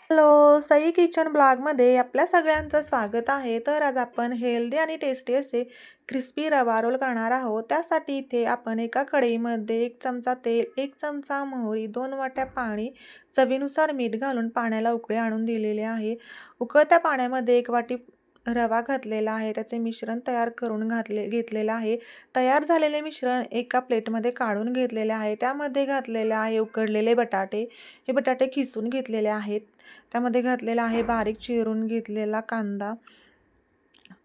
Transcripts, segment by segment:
Hello, Sai kitchen ब्लॉगमध्ये आपल्या सगळ्यांचं स्वागत आहे. तर आज आपण हेल्दी आणि टेस्टी असे क्रिस्पी रवा रोल करणार आहोत. त्यासाठी इथे आपण एका कढईमध्ये 1 चमचा तेल, 1 चमचा मोहरी, 2 वाट्या पाणी, चवीनुसार मीठ घालून पाण्याला उकळी आणून दिलेले आहे. उकळत्या पाण्यामध्ये 1 वाटी रवा घातलेला आहे. त्याचे मिश्रण तयार करून घेतलेलं आहे. तयार झालेले मिश्रण एका प्लेटमध्ये काढून घेतलेले आहे. त्यामध्ये घातलेले आहे उकडलेले बटाटे. हे बटाटे खिसून घेतलेले आहेत. त्यामध्ये घातलेला आहे बारीक चिरून घेतलेला कांदा,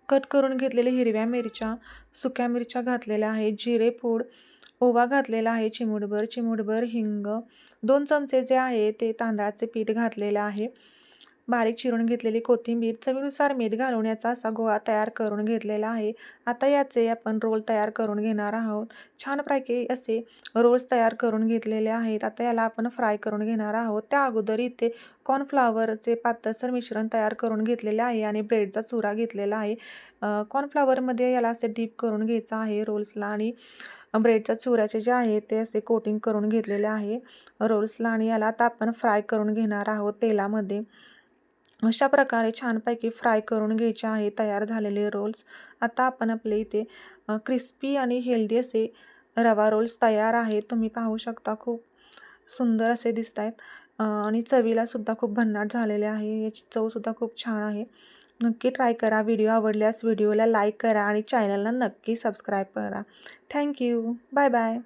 कट करून घेतलेले हिरव्या मिरच्या, सुक्या मिरच्या घातलेल्या आहेत, जिरे पूड, ओवा घातलेला आहे चिमूटभर हिंग, 2 चमचे जे आहे ते तांदळाचे पीठ घातलेलं आहे, बारीक चिरून घेतलेली कोथिंबीर, चवीनुसार मीठ घालून याचा असा गोळा तयार करून घेतलेला आहे. आता याचे आपण रोल तयार करून घेणार आहोत. छानपैकी असे रोल्स तयार करून घेतलेले आहेत. आता याला आपण फ्राय करून घेणार आहोत. त्या अगोदर इथे कॉर्नफ्लॉवरचे पातळसर मिश्रण तयार करून घेतलेले आहे आणि ब्रेडचा चुरा घेतलेला आहे. कॉर्नफ्लॉवरमध्ये याला असे डीप करून घ्यायचं आहे रोल्सला आणि ब्रेडच्या चुऱ्याचे जे आहे ते असे कोटिंग करून घेतलेले आहे रोल्सला आणि याला आता आपण फ्राय करून घेणार आहोत तेलामध्ये. अशा प्रकारे छानपैकी फ्राय करून घ्यायचे आहे तयार झालेले रोल्स. आता आपण आपले इथे क्रिस्पी आणि हेल्दी असे रवा रोल्स तयार आहेत. तुम्ही पाहू शकता खूप सुंदर असे दिसत आहेत आणि चवीलासुद्धा खूप भन्नाट झालेले आहे. याची चवसुद्धा खूप छान आहे. नक्की ट्राय करा. व्हिडिओ आवडल्यास व्हिडिओला लाईक करा आणि चॅनलला नक्की सबस्क्राईब करा. थँक्यू. Bye bye.